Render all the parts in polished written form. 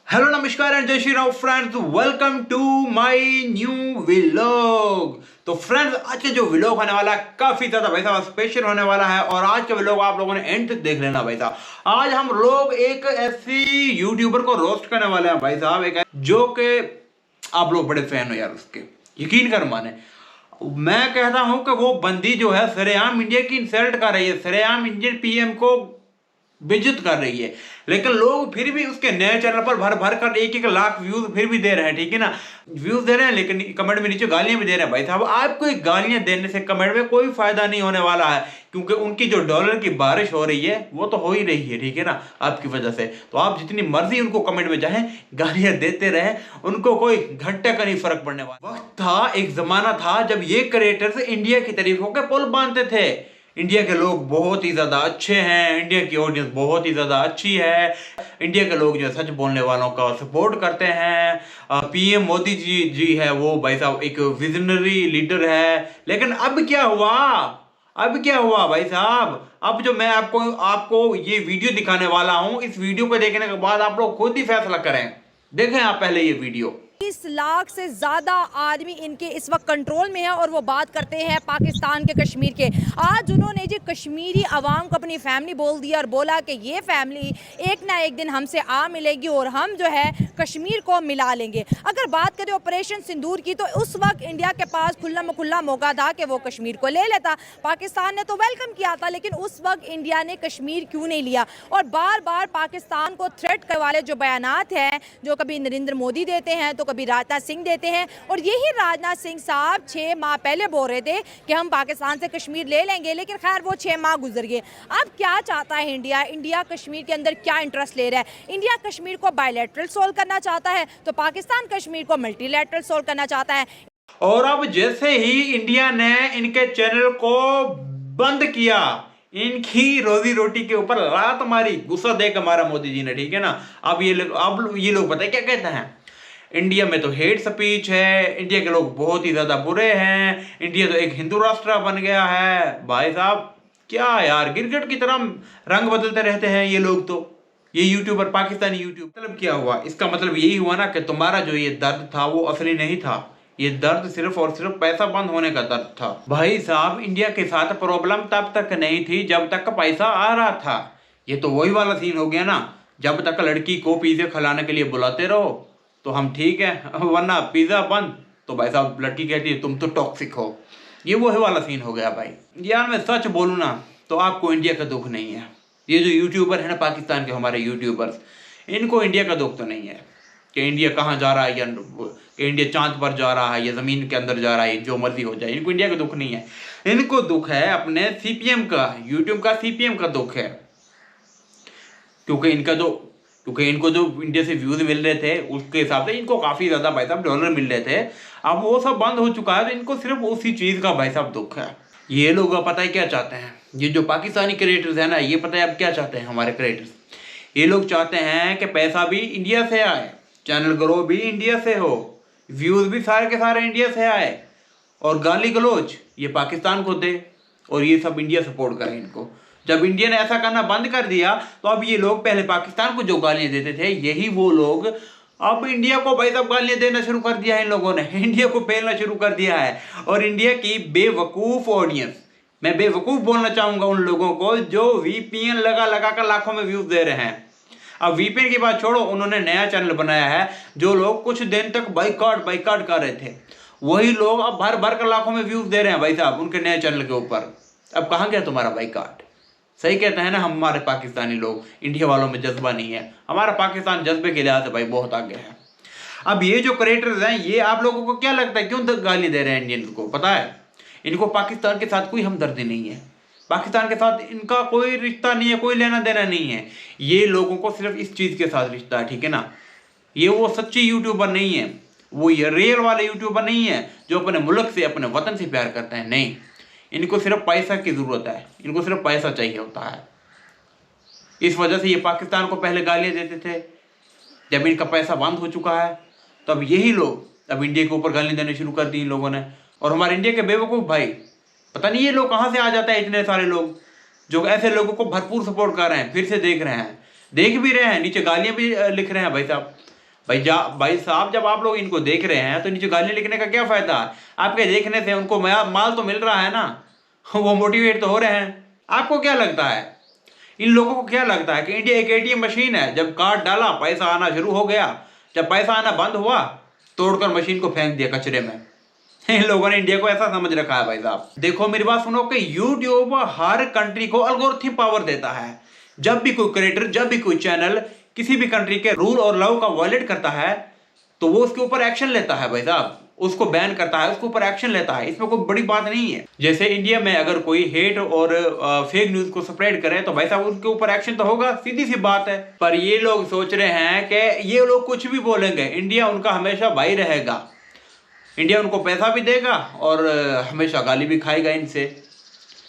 Hello नमस्कार and जय Shri Ram friends, welcome to my new vlog. तो फ्रेंड्स, आज का जो व्लॉग होने वाला है काफी ज्यादा भाई साहब स्पेशल होने वाला है और आज का व्लॉग आप लोगों ने एंड तक देख लेना भाई साहब। आज हम लोग एक ऐसी यूट्यूबर को रोस्ट करने वाले हैं भाई साहब, एक जो कि आप लोग बड़े फैन हो यार उसके, यकीन कर माने। मैं कहता हूं कि वो बंदी जो है सरेआम इंडिया की इंसल्ट कर रही है, सरेआम इंडियन पीएम को बेइज्जत कर रही है, लेकिन लोग फिर भी उसके नए चैनल पर भर भर कर एक एक लाख व्यूज फिर भी दे रहे हैं, ठीक है ना। व्यूज दे रहे हैं लेकिन कमेंट में नीचे गालियां भी दे रहे हैं। भाई साहब, आपको एक गालियां देने से कमेंट में कोई फायदा नहीं होने वाला है, क्योंकि उनकी जो डॉलर की बारिश हो रही है वो तो हो ही रही है, ठीक है ना, आपकी वजह से। तो आप जितनी मर्जी उनको कमेंट में चाहे गालियां देते रहे, उनको कोई घंटे का नहीं फर्क पड़ने वाला। वक्त था, एक जमाना था जब ये क्रिएटर्स इंडिया की तारीफों के पुल बांधते थे। इंडिया के लोग बहुत ही ज्यादा अच्छे हैं, इंडिया की ऑडियंस बहुत ही ज्यादा अच्छी है, इंडिया के लोग जो सच बोलने वालों का सपोर्ट करते हैं। पीएम मोदी जी है वो भाई साहब एक विजनरी लीडर है। लेकिन अब क्या हुआ, अब क्या हुआ भाई साहब? अब जो मैं आपको आपको ये वीडियो दिखाने वाला हूं, इस वीडियो को देखने के बाद आप लोग खुद ही फैसला करें। देखें आप पहले ये वीडियो। 20 लाख से ज्यादा आदमी इनके इस वक्त कंट्रोल में है और वो बात करते हैं पाकिस्तान के कश्मीर के। आज उन्होंने जी कश्मीरी अवाम को अपनी फैमिली बोल दिया और बोला कि ये फैमिली एक ना एक दिन हमसे आ मिलेगी और हम जो है कश्मीर को मिला लेंगे। अगर बात करें ऑपरेशन सिंदूर की, तो उस वक्त इंडिया के पास खुला मौका था कि वो कश्मीर को ले लेता। पाकिस्तान ने तो वेलकम किया था, लेकिन उस वक्त इंडिया ने कश्मीर क्यों नहीं लिया? और बार बार पाकिस्तान को थ्रेट करने वाले जो बयानात हैं, जो कभी नरेंद्र मोदी देते हैं तो कभी राजनाथ सिंह देते हैं, और यही राजनाथ सिंह साहब 6 माह पहले बोल रहे थे कि हम पाकिस्तान से कश्मीर ले लेंगे, लेकिन खैर वो 6 माह गुजर गए। अब क्या चाहता है इंडिया? इंडिया कश्मीर के अंदर क्या इंटरेस्ट ले रहा है? इंडिया कश्मीर को बायलैटरल सोल्व करना चाहता है, तो पाकिस्तान कश्मीर को मल्टीलैटरल सोल्व करना चाहता है। और अब जैसे ही इंडिया ने इनके चैनल को बंद किया, इनकी रोजी रोटी के ऊपर लात मारी, गुस्सा देकर मारा मोदी जी ने, ठीक है ना। अब ये लोग पता है क्या कहते हैं? इंडिया में तो हेट स्पीच है, इंडिया के लोग बहुत ही ज्यादा बुरे हैं, इंडिया तो एक हिंदू राष्ट्र बन गया है। भाई साहब क्या यार, गिरगिट की तरह रंग बदलते रहते हैं ये लोग। तो ये यूट्यूबर, पाकिस्तानी यूट्यूब, मतलब क्या हुआ? इसका मतलब यही हुआ ना कि तुम्हारा जो ये दर्द था वो असली नहीं था, ये दर्द सिर्फ और सिर्फ पैसा बंद होने का दर्द था। भाई साहब, इंडिया के साथ प्रॉब्लम तब तक नहीं थी जब तक पैसा आ रहा था। ये तो वही वाला सीन हो गया ना, जब तक लड़की को पिज्जा खिलाने के लिए बुलाते रहो तो हम ठीक है, वरना पिज्जा बंद तो भाई साहब लड़की कहती है तुम तो टॉक्सिक हो। ये वही वाला सीन हो गया भाई। यार मैं सच बोलूँ ना तो आपको इंडिया का दुख नहीं है। ये जो यूट्यूबर है ना, पाकिस्तान के हमारे यूट्यूबर्स, इनको इंडिया का दुख तो नहीं है कि इंडिया कहाँ जा रहा है, या इंडिया चांद पर जा रहा है या जमीन के अंदर जा रहा है, जो मर्जी हो जाए, इनको इंडिया का दुख नहीं है। इनको दुख है अपने सीपीएम का, यूट्यूब का सीपीएम का दुख है। क्योंकि इनको जो इंडिया से व्यूज मिल रहे थे उसके हिसाब से इनको काफी ज्यादा भाई साहब डॉलर मिल रहे थे। अब वो सब बंद हो चुका है तो इनको सिर्फ उसी चीज का भाई साहब दुख है। ये लोग पता है क्या चाहते हैं? ये जो पाकिस्तानी क्रिएटर्स है ना, ये पता है अब क्या चाहते हैं हमारे क्रिएटर्स? ये लोग चाहते हैं कि पैसा भी इंडिया से आए, चैनल ग्रो भी इंडिया से हो, व्यूज भी सारे के सारे इंडिया से आए, और गाली गलोच ये पाकिस्तान को दे, और ये सब इंडिया सपोर्ट करे इनको। जब इंडिया ने ऐसा करना बंद कर दिया तो अब ये लोग, पहले पाकिस्तान को जो गालियां देते थे, यही वो लोग अब इंडिया को भाई साहब गालियां देना शुरू कर दिया है। इन लोगों ने इंडिया को पेलना शुरू कर दिया है। और इंडिया की बेवकूफ ऑडियंस, मैं बेवकूफ बोलना चाहूंगा उन लोगों को जो वीपीएन लगा लगा कर लाखों में व्यूज दे रहे हैं। अब वीपीएन की बात छोड़ो, उन्होंने नया चैनल बनाया है। जो लोग कुछ दिन तक बाइकआउट कर रहे थे, वही लोग अब भर भर कर लाखों में व्यूज दे रहे हैं भाई साहब उनके नए चैनल के ऊपर। अब कहां गया तुम्हारा बाइकआउट? सही कहते हैं ना हमारे पाकिस्तानी लोग, इंडिया वालों में जज्बा नहीं है। हमारा पाकिस्तान जज्बे के लिहाज से भाई बहुत आगे है। अब ये जो क्रिएटर्स हैं, ये आप लोगों को क्या लगता है क्यों गाली दे रहे हैं इंडियंस को? पता है, इनको पाकिस्तान के साथ कोई हमदर्दी नहीं है, पाकिस्तान के साथ इनका कोई रिश्ता नहीं है, कोई लेना देना नहीं है। ये लोगों को सिर्फ इस चीज के साथ रिश्ता है, ठीक है ना। ये वो सच्ची यूट्यूबर नहीं है, वो ये रियल वाले यूट्यूबर नहीं है जो अपने मुल्क से, अपने वतन से प्यार करते हैं। नहीं, इनको सिर्फ पैसा की जरूरत है, इनको सिर्फ पैसा चाहिए होता है। इस वजह से ये पाकिस्तान को पहले गालियां देते थे। जब इनका पैसा बंद हो चुका है तो अब यही लोग अब इंडिया के ऊपर गालियां देने शुरू कर दी इन लोगों ने। और हमारे इंडिया के बेवकूफ भाई, पता नहीं ये लोग कहां से आ जाते हैं, इतने सारे लोग जो ऐसे लोगों को भरपूर सपोर्ट कर रहे हैं, फिर से देख रहे हैं, देख भी रहे हैं, नीचे गालियां भी लिख रहे हैं भाई साहब। भाई साहब, जब आप लोग इनको देख रहे हैं तो नीचे गालियां लिखने का क्या फायदा? आपके देखने से उनको माल तो मिल रहा है ना, वो मोटिवेट तो हो रहे हैं। आपको क्या लगता है, इन लोगों को क्या लगता है कि इंडिया एक एटीएम मशीन है? जब कार्ड डाला पैसा आना शुरू हो गया, जब पैसा आना बंद हुआ तोड़कर मशीन को फेंक दिया कचरे में। इन लोगों ने इंडिया को ऐसा समझ रखा है भाई साहब। देखो मेरी बात सुनो कि यूट्यूब हर कंट्री को एल्गोरिथम पावर देता है। जब भी कोई क्रिएटर, जब भी कोई चैनल किसी भी कंट्री के रूल और लॉ का वायलेट करता है तो वो उसके ऊपर एक्शन लेता है भाई साहब, उसको बैन करता है, उसके ऊपर एक्शन लेता है। इसमें कोई बड़ी बात नहीं है। जैसे इंडिया में अगर कोई हेट और फेक न्यूज को स्प्रेड करे तो भाई साहब उसके ऊपर एक्शन तो होगा, सीधी सी बात है। पर ये लोग सोच रहे हैं कि ये लोग कुछ भी बोलेंगे, इंडिया उनका हमेशा भाई रहेगा, इंडिया उनको पैसा भी देगा और हमेशा गाली भी खाएगा इनसे।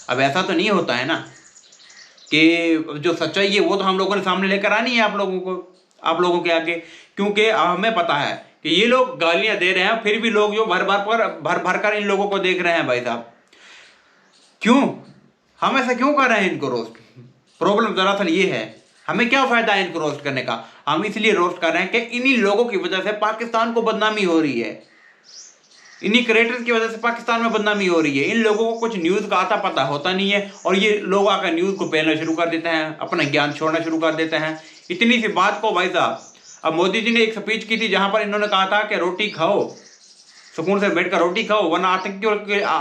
अब ऐसा तो नहीं होता है ना कि जो सच्चाई है वो तो हम लोगों ने सामने लेकर आनी है आप लोगों को, आप लोगों के आगे। क्योंकि हमें पता है कि ये लोग गालियां दे रहे हैं, फिर भी लोग जो भर भर कर इन लोगों को देख रहे हैं भाई साहब। क्यों? हम ऐसा क्यों कर रहे हैं इनको रोस्ट? प्रॉब्लम दरअसल ये है, हमें क्या फायदा है इनको रोस्ट करने का? हम इसलिए रोस्ट कर रहे हैं कि इन्हीं लोगों की वजह से पाकिस्तान को बदनामी हो रही है, इन्हीं क्रिएटर्स की वजह से पाकिस्तान में बदनामी हो रही है। इन लोगों को कुछ न्यूज़ का आता पता होता नहीं है और ये लोग आकर न्यूज़ को पहनना शुरू कर देते हैं, अपना ज्ञान छोड़ना शुरू कर देते हैं। इतनी सी बात को भाई साहब, अब मोदी जी ने एक स्पीच की थी जहां पर इन्होंने कहा था कि रोटी खाओ, सुकून से बैठकर रोटी खाओ, वरना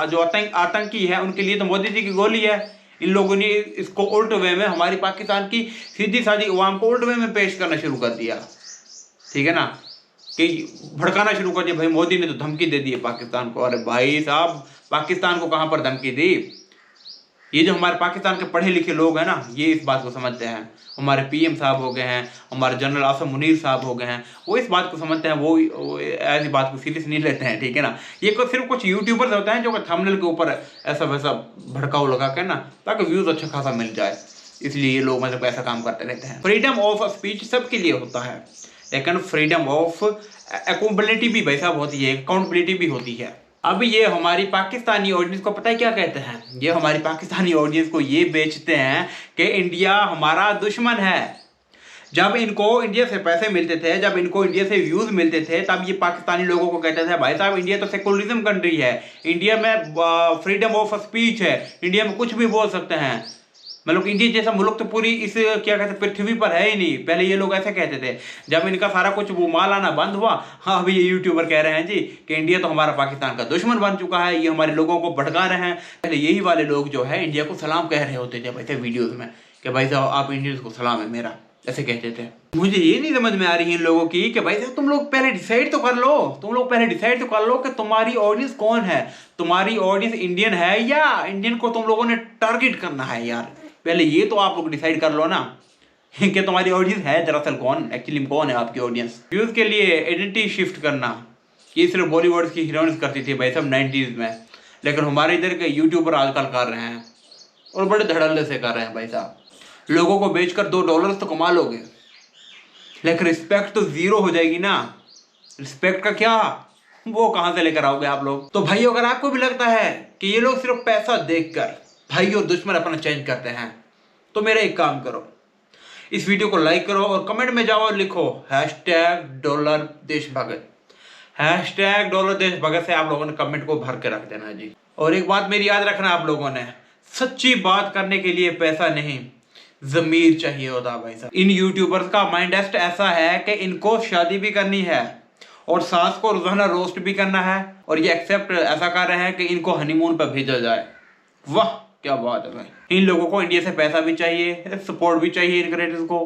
जो आतंकी है उनके लिए तो मोदी जी की गोली है। इन लोगों ने इसको उल्ट वे में हमारी पाकिस्तान की सीधी सादी अवाम को उल्ट वे में पेश करना शुरू कर दिया, ठीक है ना, कि भड़काना शुरू कर दिया। भाई मोदी ने तो धमकी दे दी है पाकिस्तान को। अरे भाई साहब, पाकिस्तान को कहां पर धमकी दी? ये जो हमारे पाकिस्तान के पढ़े लिखे लोग हैं ना, ये इस बात को समझते हैं। हमारे पीएम साहब हो गए हैं, हमारे जनरल आसम मुनीर साहब हो गए हैं, वो इस बात को समझते हैं, वो ऐसी बात को सीरियस नहीं लेते हैं, ठीक है ना। ये सिर्फ कुछ यूट्यूबर्स होते हैं जो कि थंबनेल के ऊपर ऐसा वैसा भड़काऊ लगा के ना, ताकि व्यूज अच्छा खासा मिल जाए, इसलिए ये लोग मतलब ऐसा काम करते रहते हैं। फ्रीडम ऑफ स्पीच सबके लिए होता है, लेकिन फ्रीडम ऑफ अकाउंटेबिलिटी भी भाई साहब होती है, अकाउंटेबिलिटी भी होती है। अब ये हमारी पाकिस्तानी ऑडियंस को पता है क्या कहते हैं? ये हमारी पाकिस्तानी ऑडियंस को ये बेचते हैं कि इंडिया हमारा दुश्मन है। जब इनको इंडिया से पैसे मिलते थे, जब इनको इंडिया से व्यूज मिलते थे, तब ये पाकिस्तानी लोगों को कहते थे भाई साहब इंडिया तो सेकुलरिज्म कंट्री है, इंडिया में फ्रीडम ऑफ स्पीच है, इंडिया में कुछ भी बोल सकते हैं। मतलब इंडिया जैसा मुल्क तो पूरी इस क्या कहते हैं पृथ्वी पर है ही नहीं। पहले ये लोग ऐसे कहते थे, जब इनका सारा कुछ वो माल आना बंद हुआ, हाँ अभी ये यूट्यूबर कह रहे हैं जी कि इंडिया तो हमारा पाकिस्तान का दुश्मन बन चुका है, ये हमारे लोगों को भड़का रहे हैं। पहले यही वाले लोग जो है इंडिया को सलाम कह रहे होते थे वैसे वीडियोज में कि भाई साहब आप इंडियंस को सलाम है मेरा, ऐसे कहते थे। मुझे ये नहीं समझ में आ रही है इन लोगों की कि भाई साहब तुम लोग पहले डिसाइड तो कर लो, तुम लोग पहले डिसाइड तो कर लो कि तुम्हारी ऑडियंस कौन है। तुम्हारी ऑडियंस इंडियन है या इंडियन को तुम लोगों ने टारगेट करना है यार? पहले ये तो आप लोग डिसाइड कर लो ना कि तुम्हारी ऑडियंस है दरअसल कौन, एक्चुअली कौन है आपकी ऑडियंस। व्यूज के लिए आइडेंटिटी शिफ्ट करना ये सिर्फ बॉलीवुड की हीरोइंस करती थी भाई साहब 90s में, लेकिन हमारे इधर के यूट्यूबर आजकल कर रहे हैं और बड़े धड़ल्ले से कर रहे हैं भाई साहब। लोगों को बेचकर $2 तो कमा लोगे, लेकिन रिस्पेक्ट तो जीरो हो जाएगी ना। रिस्पेक्ट का क्या, वो कहां से लेकर आओगे आप लोग? तो भाई अगर आपको भी लगता है कि ये लोग सिर्फ पैसा देखकर भाई और दुश्मन अपना चेंज करते हैं, तो मेरा एक काम करो, इस वीडियो को लाइक करो और कमेंट में जाओ और लिखो #DollarDeshBhagat। #DollarDeshBhagat से आप लोगों ने कमेंट को भर के रख देना जी। और एक बात मेरी याद रखना आप लोगों ने, सच्ची बात करने के लिए पैसा नहीं ज़मीर चाहिए होता भाई साहब। इन यूट्यूबर्स का माइंडसेट ऐसा है कि इनको शादी भी करनी है और सास को रोजाना रोस्ट भी करना है, और ये एक्सेप्ट ऐसा कर रहे हैं कि इनको हनीमून पर भेजा जाए। वाह क्या बात है भाई। इन लोगों को इंडिया से पैसा भी चाहिए, सपोर्ट भी चाहिए इन क्रिएटर्स को,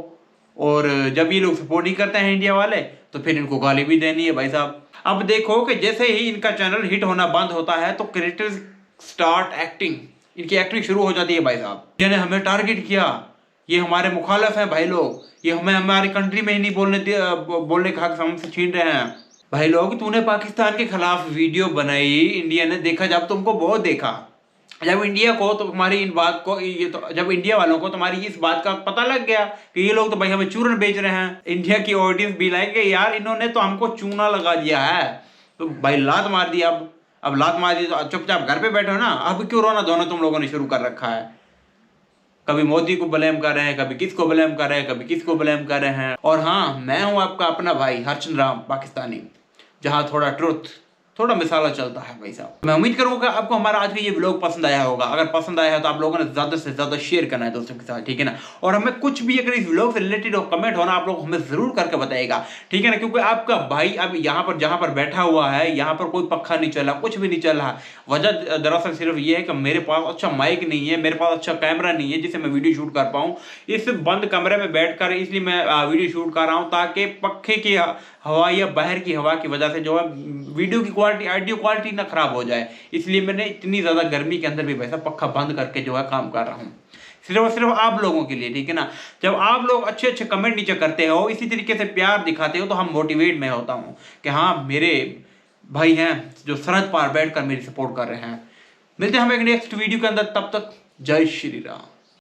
और जब ये लोग सपोर्ट नहीं करते हैं इंडिया वाले तो फिर इनको गाली भी देनी है भाई साहब। अब देखो कि जैसे ही इनका चैनल हिट होना बंद होता है तो क्रिएटर्स स्टार्ट एक्टिंग, इनकी एक्टिंग शुरू हो जाती है भाई साहब। जिन्हें हमें टारगेट किया, ये हमारे मुखालिफ हैं भाई लोग, ये हमें हमारी कंट्री में ही नहीं बोलने का हक हमसे छीन रहे हैं। भाई लोग तूने पाकिस्तान के खिलाफ वीडियो बनाई, इंडिया ने देखा, जब तुमको बहुत देखा, जब इंडिया को तो तुम्हारी इन बात को ये तो जब इंडिया वालों को तुम्हारी इस बात का पता लग गया कि ये लोग तो भाई हमें चूरन बेच रहे हैं, इंडिया की ऑडियंस भी लाएंगे यार इन्होंने तो हमको चूना लगा दिया है, तो भाई लात मार दी। अब लात मार दी तो चुपचाप घर पे बैठो ना, अब क्यों रोना धोना तुम लोगों ने शुरू कर रखा है? कभी मोदी को ब्लेम कर रहे हैं, कभी किसको ब्लेम कर रहे हैं, कभी किसको ब्लेम कर रहे हैं। और हाँ, मैं हूं आपका अपना भाई हरचंद राम पाकिस्तानी, जहां थोड़ा ट्रुथ थोड़ा मिसाला चलता है भाई साहब। मैं उम्मीद करूंगा आपको हमारा आज का ये व्लॉग पसंद आया होगा। अगर पसंद आया है तो आप लोगों ने ज्यादा से ज्यादा शेयर करना है दोस्तों के साथ, ठीक है ना। और हमें कुछ भी अगर इस व्लॉग से रिलेटेड हो कमेंट होना, आप लोग हमें जरूर करके बताइएगा, ठीक है ना। क्योंकि आपका भाई अब यहाँ पर जहां पर बैठा हुआ है, यहाँ पर कोई पक्खा नहीं चल रहा, कुछ भी नहीं चल रहा। वजह दरअसल सिर्फ ये है कि मेरे पास अच्छा माइक नहीं है, मेरे पास अच्छा कैमरा नहीं है जिससे मैं वीडियो शूट कर पाऊँ। इस बंद कमरे में बैठकर इसलिए मैं वीडियो शूट कर रहा हूँ, ताकि पक्खे की हवा या बाहर की हवा की वजह से जो है वीडियो की क्वालिटी, ऑडियो क्वालिटी ना खराब हो जाए। इसलिए मैंने इतनी ज्यादा गर्मी के अंदर भी वैसा पक्खा बंद करके जो है काम कर रहा हूँ, सिर्फ और सिर्फ आप लोगों के लिए, ठीक है ना। जब आप लोग अच्छे अच्छे कमेंट नीचे करते हो, इसी तरीके से प्यार दिखाते हो, तो हम मोटिवेट मैं होता हूँ कि हाँ मेरे भाई हैं जो सरहद पार बैठ कर मेरी सपोर्ट कर रहे हैं। मिलते हैं हम एक नेक्स्ट वीडियो के अंदर, तब तक जय श्री राम।